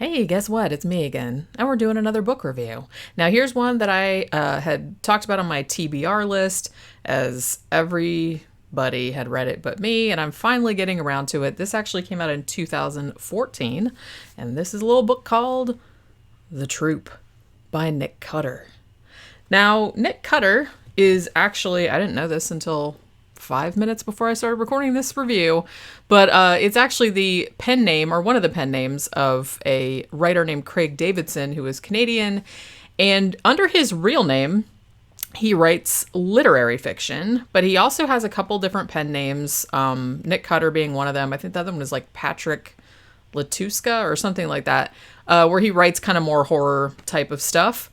Hey, guess what? It's me again. And we're doing another book review. Now, here's one that I had talked about on my TBR list, as everybody had read it but me, and I'm finally getting around to it. This actually came out in 2014, and this is a little book called The Troop by Nick Cutter. Now, Nick Cutter is actually, I didn't know this until 5 minutes before I started recording this review, but it's actually the pen name, or one of the pen names, of a writer named Craig Davidson, who is Canadian, and under his real name, he writes literary fiction, but he also has a couple different pen names, Nick Cutter being one of them. I think the other one is like Patrick Latuska or something like that, where he writes kind of more horror type of stuff.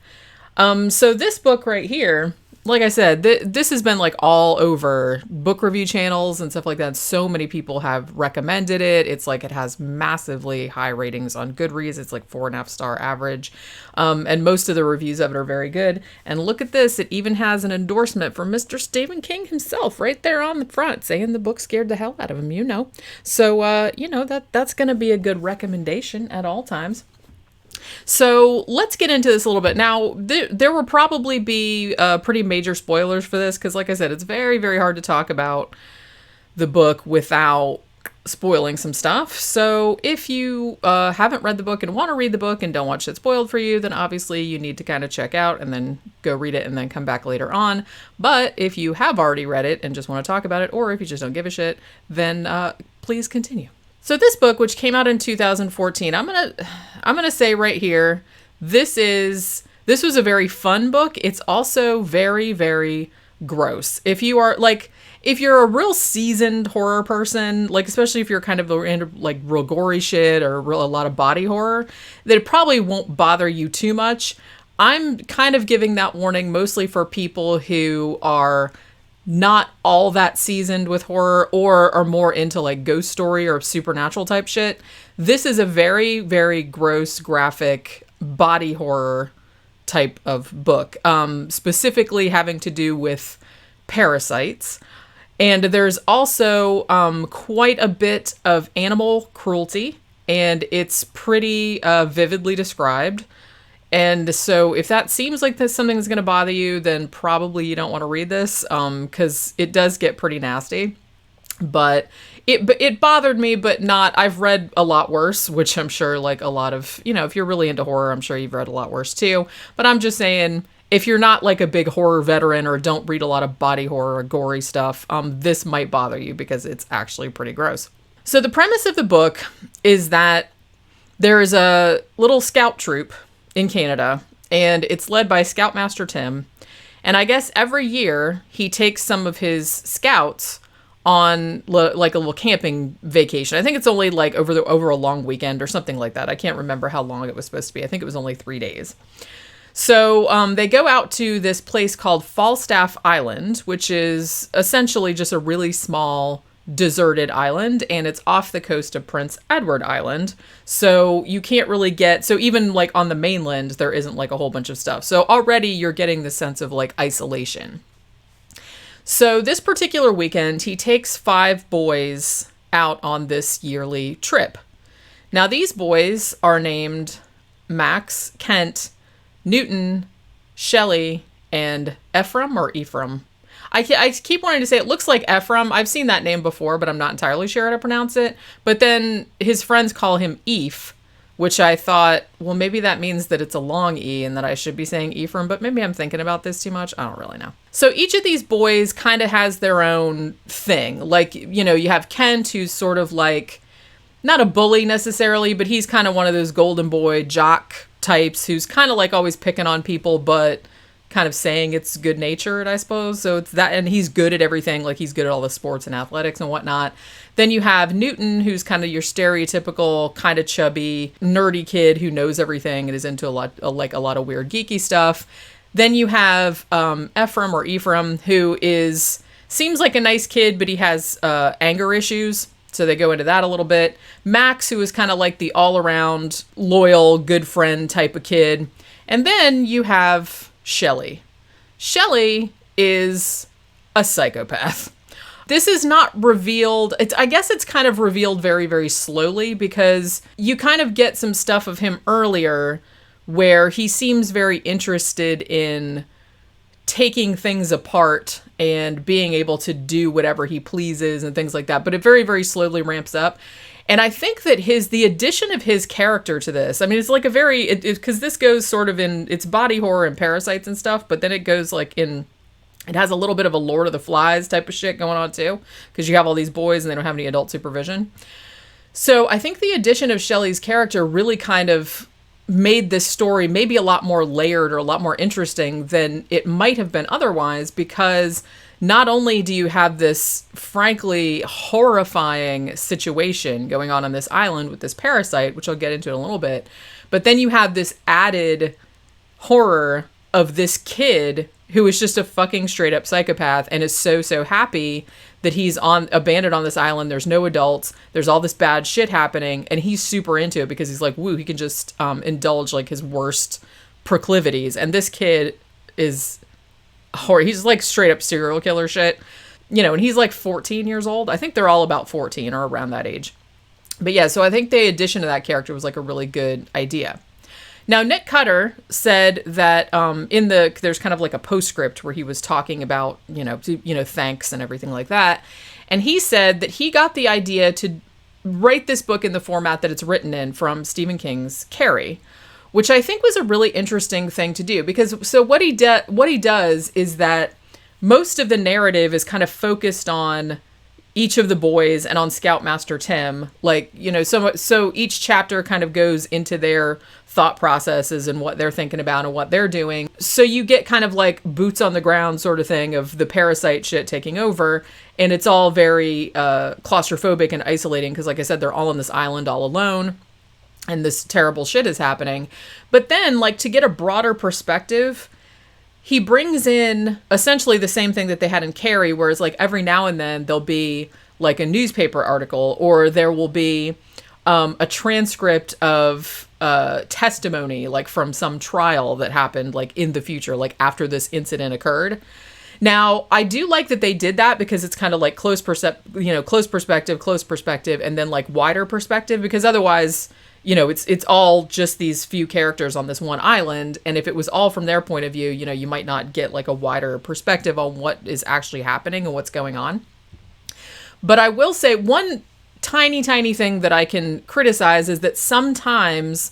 So this book right here, like I said, this has been like all over book review channels and stuff like that. So many people have recommended it. It's like it has massively high ratings on Goodreads. It's like 4.5-star average. And most of the reviews of it are very good. And look at this. It even has an endorsement from Mr. Stephen King himself right there on the front, saying the book scared the hell out of him, So, that's going to be a good recommendation at all times. So let's get into this a little bit. Now, there will probably be pretty major spoilers for this because, like I said, it's very, very hard to talk about the book without spoiling some stuff. So if you haven't read the book and want to read the book and don't want shit spoiled for you, then obviously you need to kind of check out and then go read it and then come back later on. But if you have already read it and just want to talk about it, or if you just don't give a shit, then please continue. So this book, which came out in 2014, I'm gonna say right here, this was a very fun book. It's also very, very gross. If you're a real seasoned horror person, like especially if you're kind of into like real gory shit or a lot of body horror, that it probably won't bother you too much. I'm kind of giving that warning mostly for people who are not all that seasoned with horror or are more into like ghost story or supernatural type shit. This is a very, very gross, graphic body horror type of book, specifically having to do with parasites. And there's also quite a bit of animal cruelty, and it's pretty vividly described. And so if that seems like this something that's going to bother you, then probably you don't want to read this, because it does get pretty nasty. But it bothered me, but not. I've read a lot worse, which I'm sure like a lot of, if you're really into horror, I'm sure you've read a lot worse too. But I'm just saying, if you're not like a big horror veteran or don't read a lot of body horror or gory stuff, this might bother you because it's actually pretty gross. So the premise of the book is that there is a little scout troop in Canada, and it's led by Scoutmaster Tim. And I guess every year he takes some of his scouts on like a little camping vacation. I think it's only like over a long weekend or something like that. I can't remember how long it was supposed to be. I think it was only 3 days. So they go out to this place called Falstaff Island, which is essentially just a really small deserted island, and it's off the coast of Prince Edward Island. So you can't really so even like on the mainland, there isn't like a whole bunch of stuff. So already you're getting the sense of like isolation. So this particular weekend, he takes 5 boys out on this yearly trip. Now these boys are named Max, Kent, Newton, Shelley, and Ephraim. I keep wanting to say it looks like Ephraim. I've seen that name before, but I'm not entirely sure how to pronounce it. But then his friends call him Eph, which I thought, well, maybe that means that it's a long E and that I should be saying Ephraim, but maybe I'm thinking about this too much. I don't really know. So each of these boys kind of has their own thing. Like, you have Kent, who's sort of like, not a bully necessarily, but he's kind of one of those golden boy jock types who's kind of like always picking on people, but kind of saying it's good natured, I suppose. So it's that, and he's good at everything. Like he's good at all the sports and athletics and whatnot. Then you have Newton, who's kind of your stereotypical kind of chubby, nerdy kid who knows everything and is into a lot of weird geeky stuff. Then you have Ephraim, who seems like a nice kid, but he has anger issues. So they go into that a little bit. Max, who is kind of like the all around loyal, good friend type of kid. And then you have Shelley. Shelley is a psychopath. This is not revealed. I guess it's kind of revealed very, very slowly, because you kind of get some stuff of him earlier where he seems very interested in taking things apart and being able to do whatever he pleases and things like that. But it very, very slowly ramps up. And I think that the addition of his character to this, I mean, it's like a very, because this goes sort of in, it's body horror and parasites and stuff, but then it goes like in, it has a little bit of a Lord of the Flies type of shit going on too, because you have all these boys and they don't have any adult supervision. So I think the addition of Shelley's character really kind of made this story maybe a lot more layered or a lot more interesting than it might have been otherwise, because not only do you have this frankly horrifying situation going on this island with this parasite, which I'll get into in a little bit, but then you have this added horror of this kid who is just a fucking straight up psychopath and is so happy that he's abandoned on this island. There's no adults. There's all this bad shit happening. And he's super into it because he's like, woo, he can just indulge like his worst proclivities. And this kid is horror. He's like straight up serial killer shit, you know, and he's like 14 years old. I think they're all about 14 or around that age. But yeah, so I think the addition of that character was like a really good idea. Now, Nick Cutter said that there's kind of like a postscript where he was talking about, thanks and everything like that. And he said that he got the idea to write this book in the format that it's written in from Stephen King's Carrie, which I think was a really interesting thing to do, because so what he does is that most of the narrative is kind of focused on each of the boys and on Scoutmaster Tim, so each chapter kind of goes into their thought processes and what they're thinking about and what they're doing. So you get kind of like boots on the ground sort of thing of the parasite shit taking over. And it's all very claustrophobic and isolating because, like I said, they're all on this island all alone and this terrible shit is happening. But then, like, to get a broader perspective, he brings in essentially the same thing that they had in Carrie, whereas like every now and then there'll be like a newspaper article or there will be a transcript of testimony like from some trial that happened like in the future, like after this incident occurred. Now, I do like that they did that because it's kind of like close perspective, and then like wider perspective, because otherwise, it's all just these few characters on this one island. And if it was all from their point of view, you might not get like a wider perspective on what is actually happening and what's going on. But I will say one tiny thing that I can criticize is that sometimes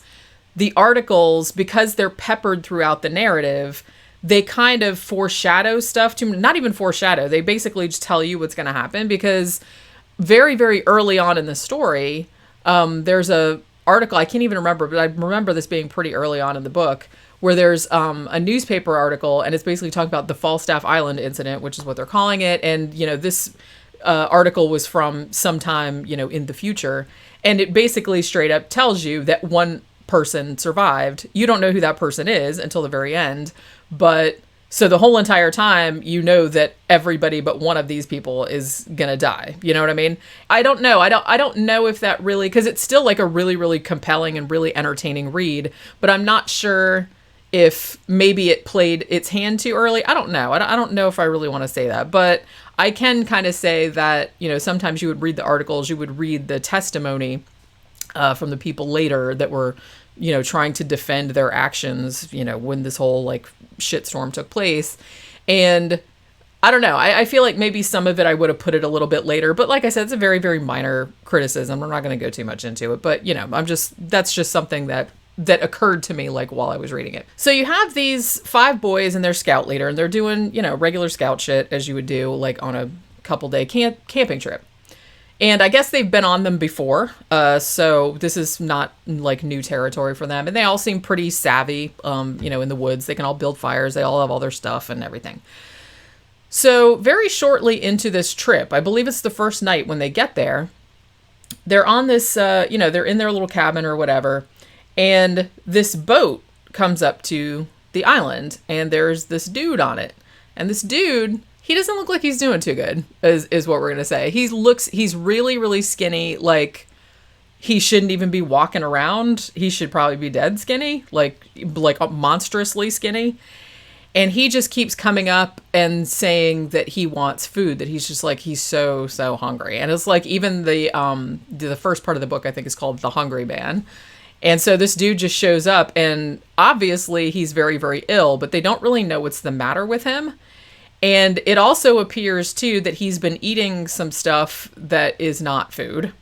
the articles, because they're peppered throughout the narrative, they kind of foreshadow stuff to, not even foreshadow, they basically just tell you what's going to happen, because very, very early on in the story, there's a article, I can't even remember, but I remember this being pretty early on in the book, where there's a newspaper article, and it's basically talking about the Falstaff Island incident, which is what they're calling it. And, this article was from sometime, in the future. And it basically straight up tells you that one person survived. You don't know who that person is until the very end. But so the whole entire time, that everybody but one of these people is going to die. You know what I mean? I don't know. I don't know if that really, because it's still like a really, really compelling and really entertaining read, but I'm not sure if maybe it played its hand too early. I don't know. I don't know if I really want to say that, but I can kind of say that, sometimes you would read the articles, you would read the testimony from the people later that were, trying to defend their actions, when this whole like shitstorm took place. And I don't know. I feel like maybe some of it I would have put it a little bit later, but like I said, it's a very, very minor criticism. I'm not going to go too much into it, but that's just something that occurred to me like while I was reading it. So you have these 5 boys and their scout leader, and they're doing, regular scout shit as you would do like on a couple day camping trip. And I guess they've been on them before. So this is not like new territory for them. And they all seem pretty savvy, in the woods. They can all build fires. They all have all their stuff and everything. So very shortly into this trip, I believe it's the first night when they get there, they're on this, they're in their little cabin or whatever. And this boat comes up to the island and there's this dude on it. And this dude, he doesn't look like he's doing too good, is what we're going to say. He's really, really skinny. Like, he shouldn't even be walking around. He should probably be dead skinny, like monstrously skinny. And he just keeps coming up and saying that he wants food, that he's just like, he's so hungry. And it's like, even the first part of the book, I think, is called The Hungry Man. And so this dude just shows up, and obviously he's very, very ill, but they don't really know what's the matter with him. And it also appears, too, that he's been eating some stuff that is not food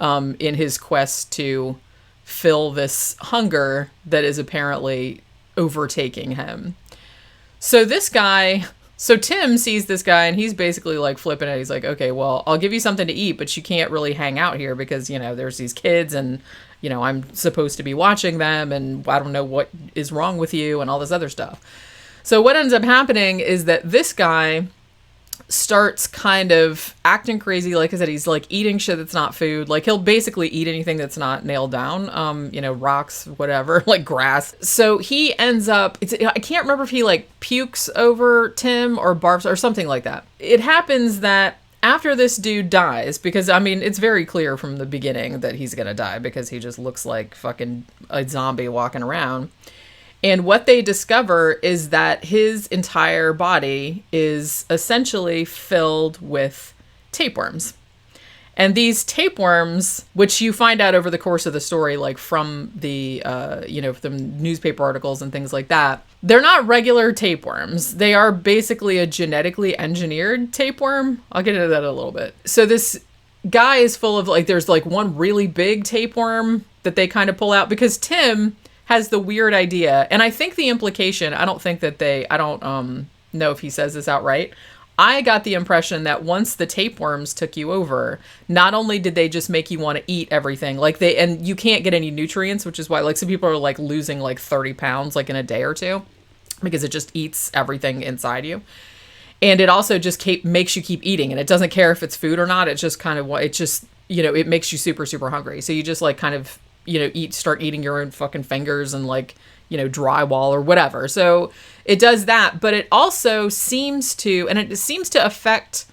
in his quest to fill this hunger that is apparently overtaking him. So Tim sees this guy, and he's basically like flipping it. He's like, okay, well, I'll give you something to eat, but you can't really hang out here because, there's these kids, and, I'm supposed to be watching them, and I don't know what is wrong with you and all this other stuff. So what ends up happening is that this guy starts kind of acting crazy. Like I said, he's like eating shit that's not food. Like he'll basically eat anything that's not nailed down, rocks, whatever, like grass. So he ends up, I can't remember if he like pukes over Tim or barfs or something like that. It happens that after this dude dies, because it's very clear from the beginning that he's gonna die because he just looks like fucking a zombie walking around. And what they discover is that his entire body is essentially filled with tapeworms. And these tapeworms, which you find out over the course of the story, like from the, the newspaper articles and things like that, they're not regular tapeworms. They are basically a genetically engineered tapeworm. I'll get into that in a little bit. So this guy is full of, there's one really big tapeworm that they kind of pull out because Tim has the weird idea. And I think the implication, I don't know if he says this outright. I got the impression that once the tapeworms took you over, not only did they just make you want to eat everything, and you can't get any nutrients, which is why some people are losing 30 pounds in a day or two, because it just eats everything inside you. And it also just makes you keep eating, and it doesn't care if it's food or not. It's just kind of it makes you super, super hungry. So you just start eating your own fucking fingers and drywall or whatever. So it does that, but it also seems to affect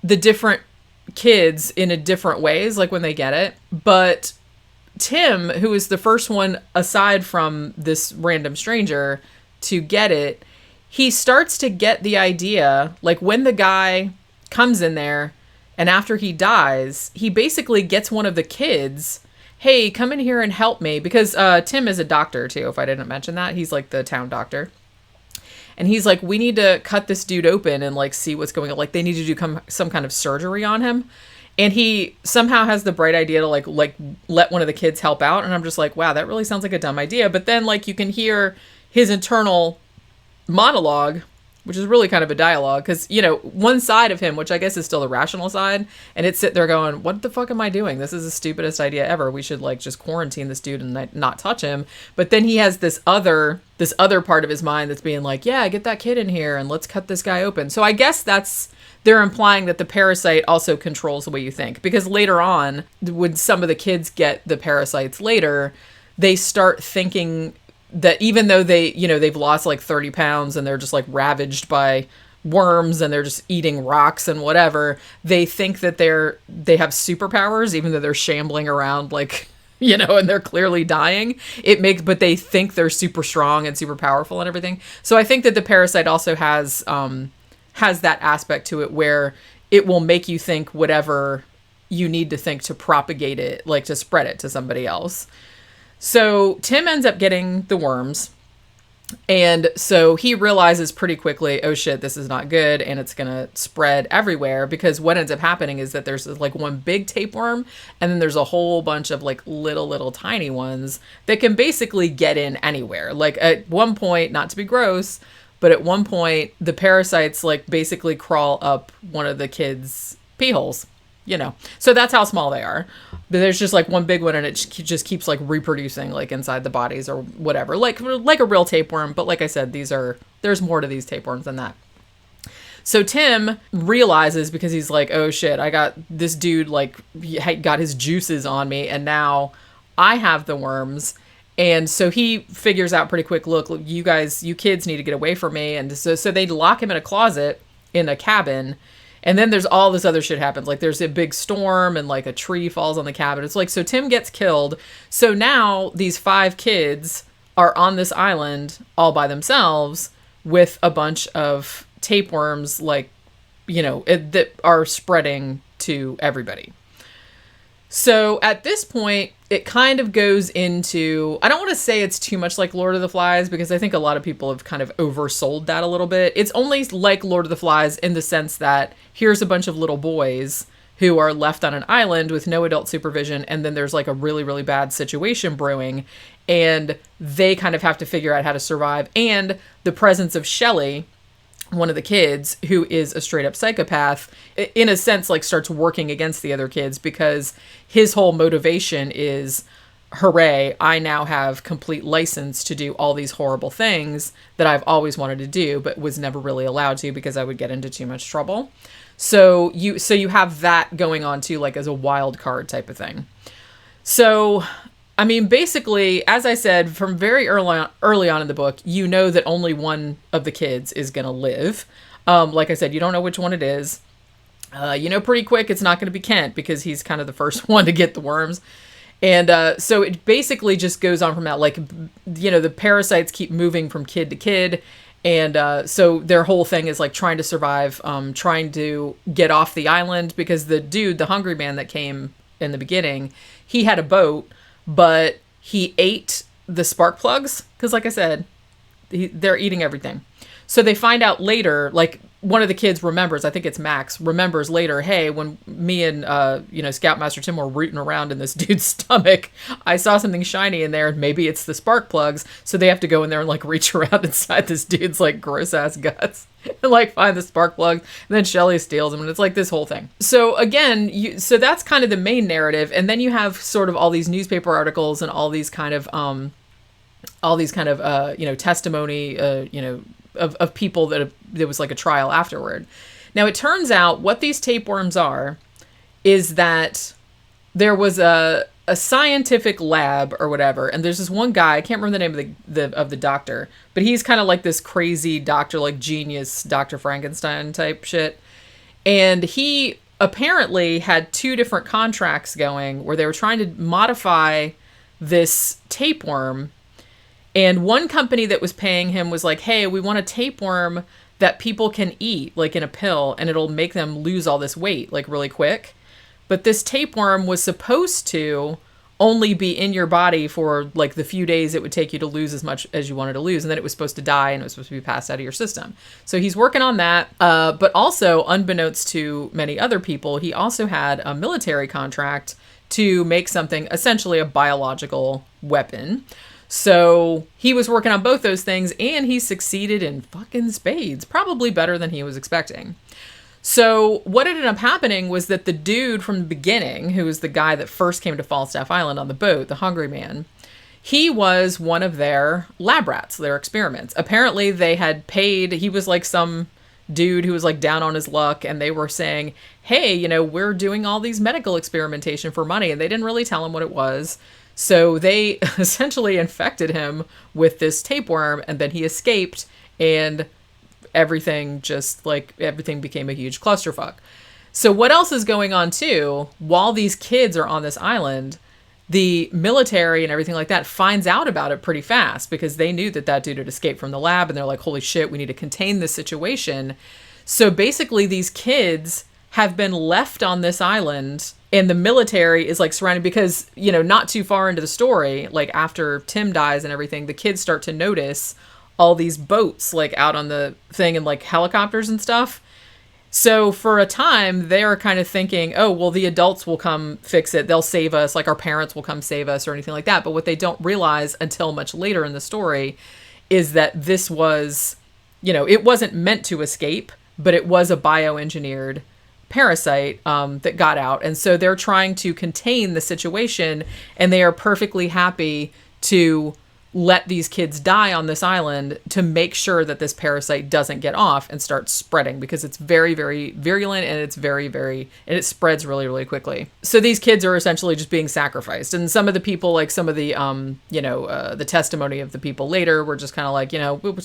the different kids in a different ways, when they get it. But Tim, who is the first one aside from this random stranger to get it, he starts to get the idea, when the guy comes in there and after he dies, he basically gets one of the kids, hey, come in here and help me. Because Tim is a doctor, too, if I didn't mention that. He's, the town doctor. And he's like, we need to cut this dude open and, see what's going on. They need to do some kind of surgery on him. And he somehow has the bright idea to, let one of the kids help out. And I'm just like, wow, that really sounds like a dumb idea. But then, you can hear his internal monologue, which is really kind of a dialogue, because, one side of him, which I guess is still the rational side, and it's sitting there going, what the fuck am I doing? This is the stupidest idea ever. We should, just quarantine this dude and not touch him. But then he has this other part of his mind that's being like, yeah, get that kid in here and let's cut this guy open. So I guess they're implying that the parasite also controls the way you think. Because later on, when some of the kids get the parasites later, they start thinking that even though they've lost 30 pounds and they're just ravaged by worms and they're just eating rocks and whatever, they think that they have superpowers, even though they're shambling around and they're clearly dying. But they think they're super strong and super powerful and everything. So I think that the parasite also has that aspect to it where it will make you think whatever you need to think to propagate it, to spread it to somebody else. So Tim ends up getting the worms, and so he realizes pretty quickly, oh shit, this is not good, and it's gonna spread everywhere, because what ends up happening is that there's one big tapeworm, and then there's a whole bunch of little tiny ones that can basically get in anywhere. At one point, not to be gross, but at one point the parasites basically crawl up one of the kids' pee holes. So that's how small they are. But there's just one big one, and it just keeps reproducing inside the bodies or whatever, like a real tapeworm. But like I said, there's more to these tapeworms than that. So Tim realizes, because he's like, oh shit, I got this dude got his juices on me, and now I have the worms. And so he figures out pretty quick, look, you kids need to get away from me. And so they lock him in a closet in a cabin. And then there's all this other shit happens. There's a big storm and a tree falls on the cabin. It's so Tim gets killed. So now these 5 kids are on this island all by themselves with a bunch of tapeworms, like, that are spreading to everybody. So at this point, it kind of goes into, I don't want to say it's too much like Lord of the Flies, because I think a lot of people have kind of oversold that a little bit. It's only like Lord of the Flies in the sense that here's a bunch of little boys who are left on an island with no adult supervision, and then there's like a really, really bad situation brewing, and they kind of have to figure out how to survive. And the presence of Shelley, one of the kids, who is a straight up psychopath, in a sense, like, starts working against the other kids, because his whole motivation is, hooray, I now have complete license to do all these horrible things that I've always wanted to do, but was never really allowed to because I would get into too much trouble. So you have that going on too, like as a wild card type of thing. So, I mean, basically, as I said, from very early on in the book, you know that only one of the kids is going to live. Like I said, you don't know which one it is. You know pretty quick it's not going to be Kent, because he's kind of the first one to get the worms. And so it basically just goes on from that. Like, the parasites keep moving from kid to kid. And so their whole thing is like trying to survive, trying to get off the island, because the dude, the hungry man that came in the beginning, he had a boat, but he ate the spark plugs, because like I said, they're eating everything. So they find out later, like, one of the kids remembers, I think it's Max, remembers later, hey, when me and, Scoutmaster Tim were rooting around in this dude's stomach, I saw something shiny in there, and maybe it's the spark plugs. So they have to go in there and, like, reach around inside this dude's, like, gross-ass guts and, like, find the spark plugs. And then Shelley steals them, and it's, like, this whole thing. So, again, so that's kind of the main narrative. And then you have sort of all these newspaper articles and all these kind of testimony, of people that there was like a trial afterward. Now, it turns out what these tapeworms are is that there was a scientific lab or whatever, and there's this one guy, I can't remember the name of the doctor, but he's kind of like this crazy doctor, like genius Dr. Frankenstein type shit. And he apparently had 2 different contracts going where they were trying to modify this tapeworm. And one company that was paying him was like, hey, we want a tapeworm that people can eat, like in a pill, and it'll make them lose all this weight, like really quick. But this tapeworm was supposed to only be in your body for like the few days it would take you to lose as much as you wanted to lose. And then it was supposed to die, and it was supposed to be passed out of your system. So he's working on that. But also, unbeknownst to many other people, he also had a military contract to make something, essentially a biological weapon. So he was working on both those things, and he succeeded in fucking spades, probably better than he was expecting. So what ended up happening was that the dude from the beginning, who was the guy that first came to Falstaff Island on the boat, the hungry man, he was one of their lab rats, their experiments. Apparently they had paid, he was like some dude who was like down on his luck, and they were saying, hey, we're doing all these medical experimentation for money, and they didn't really tell him what it was. So they essentially infected him with this tapeworm, and then he escaped, and everything became a huge clusterfuck. So what else is going on too? While these kids are on this island, the military and everything like that finds out about it pretty fast, because they knew that dude had escaped from the lab, and they're like, holy shit, we need to contain this situation. So basically these kids have been left on this island, and the military is like surrounded, because, not too far into the story, like after Tim dies and everything, the kids start to notice all these boats like out on the thing, and like helicopters and stuff. So for a time they're kind of thinking, oh, well, the adults will come fix it. They'll save us. Like our parents will come save us or anything like that. But what they don't realize until much later in the story is that this was, it wasn't meant to escape, but it was a bioengineered parasite that got out. And so they're trying to contain the situation, and they are perfectly happy to let these kids die on this island to make sure that this parasite doesn't get off and start spreading, because it's very, very virulent, and it's very, very, and it spreads really, really quickly. So these kids are essentially just being sacrificed. And some of the people, like some of the, the testimony of the people later were just kind of like,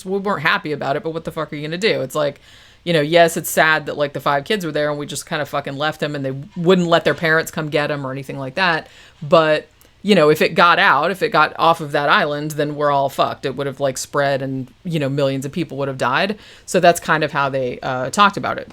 we weren't happy about it, but what the fuck are you going to do? It's like, yes, it's sad that like the 5 kids were there and we just kind of fucking left them, and they wouldn't let their parents come get them or anything like that. But if it got out, if it got off of that island, then we're all fucked. It would have like spread and, millions of people would have died. So that's kind of how they talked about it.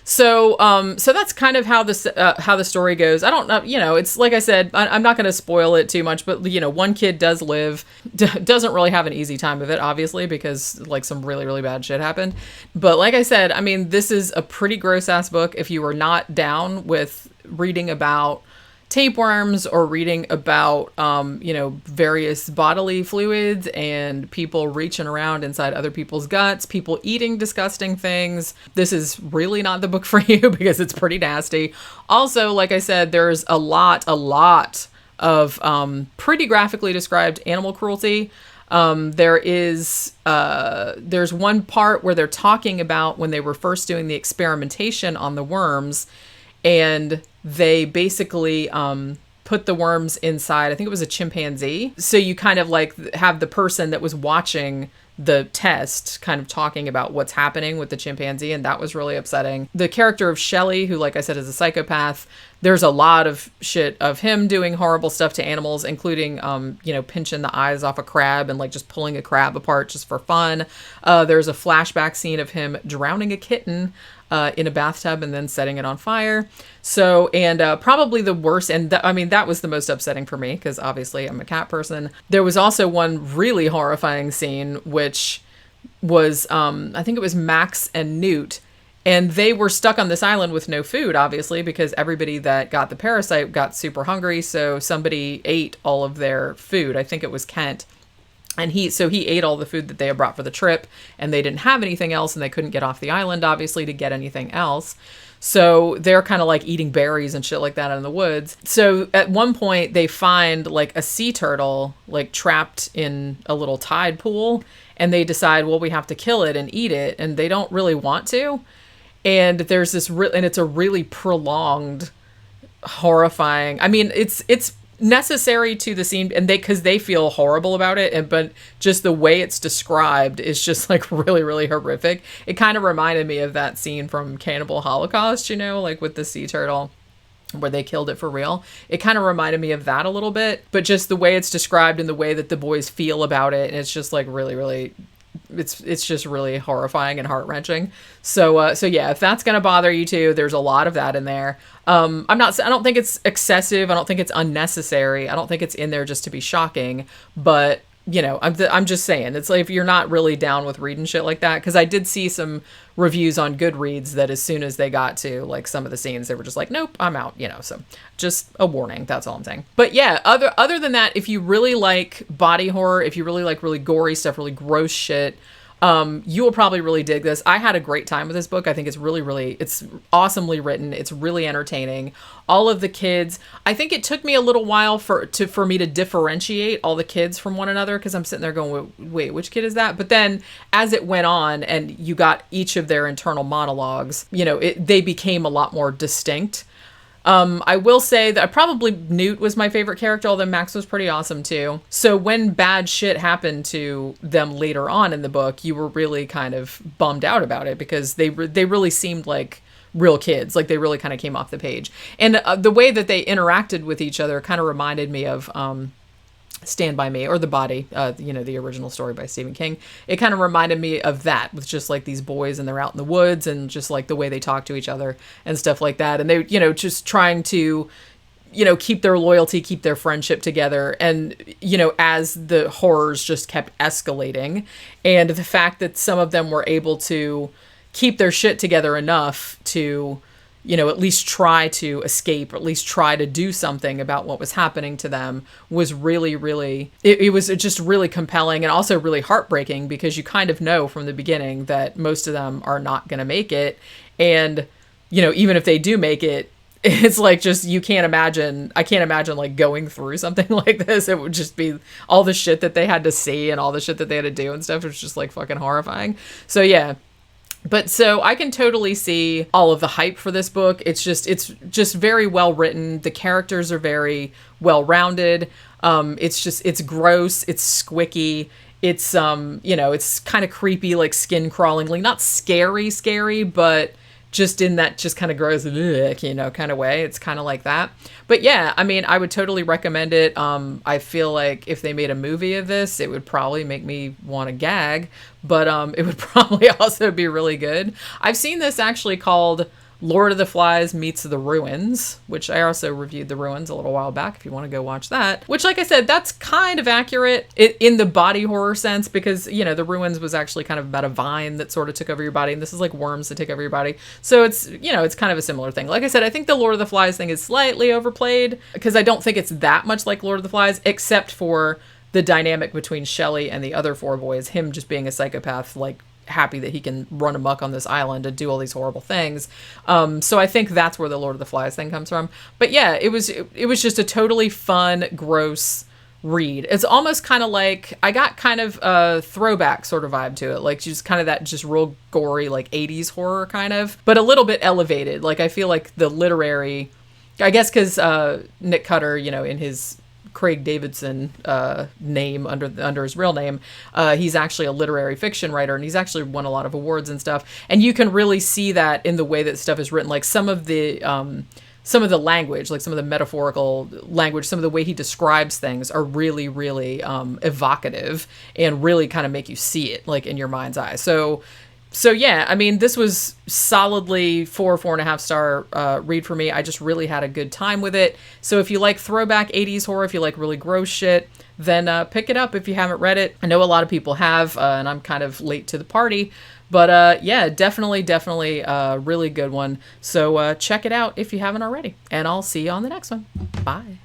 So that's kind of how the story goes. I don't know, it's like I said, I'm not going to spoil it too much, but one kid does live, doesn't really have an easy time of it, obviously, because like some really, really bad shit happened. But like I said, I mean, this is a pretty gross ass book. If you were not down with reading about tapeworms or reading about, various bodily fluids and people reaching around inside other people's guts, people eating disgusting things, this is really not the book for you because it's pretty nasty. Also, like I said, there's a lot of pretty graphically described animal cruelty. There's one part where they're talking about when they were first doing the experimentation on the worms, and they basically put the worms inside, I think it was a chimpanzee. So you kind of like have the person that was watching the test kind of talking about what's happening with the chimpanzee, and that was really upsetting. The character of Shelley, who, like I said, is a psychopath, there's a lot of shit of him doing horrible stuff to animals, including, pinching the eyes off a crab and like just pulling a crab apart just for fun. There's a flashback scene of him drowning a kitten in a bathtub and then setting it on fire. So, and probably the worst, and that was the most upsetting for me because obviously I'm a cat person. There was also one really horrifying scene, which was, I think it was Max and Newt, and they were stuck on this island with no food, obviously, because everybody that got the parasite got super hungry. So somebody ate all of their food. I think it was Kent. And he ate all the food that they had brought for the trip, and they didn't have anything else, and they couldn't get off the island, obviously, to get anything else. So they're kind of like eating berries and shit like that in the woods. So at one point they find like a sea turtle like trapped in a little tide pool, and they decide, well, we have to kill it and eat it, and they don't really want to. And there's this and it's a really prolonged, horrifying. I mean, it's necessary to the scene, and because they feel horrible about it, but just the way it's described is just like really, really horrific. It kind of reminded me of that scene from Cannibal Holocaust, like with the sea turtle where they killed it for real. It kind of reminded me of that a little bit, but just the way it's described and the way that the boys feel about it, and it's just like really, really, it's just really horrifying and heart-wrenching. So yeah, if that's going to bother you too, there's a lot of that in there. I don't think it's excessive. I don't think it's unnecessary. I don't think it's in there just to be shocking, but I'm just saying, it's like if you're not really down with reading shit like that, because I did see some reviews on Goodreads that as soon as they got to like some of the scenes, they were just like, nope, I'm out, so just a warning. That's all I'm saying. But yeah, other than that, if you really like body horror, if you really like really gory stuff, really gross shit, you will probably really dig this. I had a great time with this book. I think it's really, really, it's awesomely written. It's really entertaining. All of the kids, I think it took me a little while for me to differentiate all the kids from one another, because I'm sitting there going, wait, which kid is that? But then as it went on and you got each of their internal monologues, they became a lot more distinct. I will say that probably Newt was my favorite character, although Max was pretty awesome too. So when bad shit happened to them later on in the book, you were really kind of bummed out about it, because they really seemed like real kids. Like they really kind of came off the page. And the way that they interacted with each other kind of reminded me of Stand By Me, or The Body, the original story by Stephen King. It kind of reminded me of that, with just like these boys and they're out in the woods and just like the way they talk to each other and stuff like that. And they, just trying to, keep their loyalty, keep their friendship together. And, as the horrors just kept escalating, and the fact that some of them were able to keep their shit together enough to, at least try to escape, or at least try to do something about what was happening to them, was really, really, it was just really compelling, and also really heartbreaking, because you kind of know from the beginning that most of them are not going to make it. And, even if they do make it, it's like, just, I can't imagine like going through something like this. It would just be all the shit that they had to see and all the shit that they had to do and stuff. It was just like fucking horrifying. So yeah. But so I can totally see all of the hype for this book. It's just very well written. The characters are very well rounded. It's gross. It's squicky. It's, it's kind of creepy, like skin crawlingly, not scary, but just in that just kind of gross, you know, kind of way. It's kind of like that. But yeah, I mean, I would totally recommend it. I feel like if they made a movie of this, it would probably make me want to gag, but it would probably also be really good. I've seen this actually called Lord of the Flies meets The Ruins, which I also reviewed The Ruins a little while back if you want to go watch that. Which, like I said, that's kind of accurate in the body horror sense because, you know, The Ruins was actually kind of about a vine that sort of took over your body, and this is like worms that take over your body. So it's, you know, it's kind of a similar thing. Like I said, I think the Lord of the Flies thing is slightly overplayed because I don't think it's that much like Lord of the Flies, except for the dynamic between Shelley and the other four boys, him just being a psychopath, like, happy that he can run amok on this island and do all these horrible things. So I think that's where the Lord of the Flies thing comes from. But yeah, it was just a totally fun, gross read. It's almost kind of like, I got kind of a throwback sort of vibe to it. Like just kind of that just real gory, like 80s horror kind of, but a little bit elevated. Like I feel like the literary, I guess because Nick Cutter, you know, in his Craig Davidson name under his real name, he's actually a literary fiction writer, and he's actually won a lot of awards and stuff, and you can really see that in the way that stuff is written. Like some of the language, like some of the metaphorical language, some of the way he describes things are really, really evocative and really kind of make you see it like in your mind's eye. So yeah, I mean, this was solidly 4.5 star read for me. I just really had a good time with it. So if you like throwback 80s horror, if you like really gross shit, then pick it up if you haven't read it. I know a lot of people have, and I'm kind of late to the party. But yeah, definitely a really good one. So check it out if you haven't already. And I'll see you on the next one. Bye.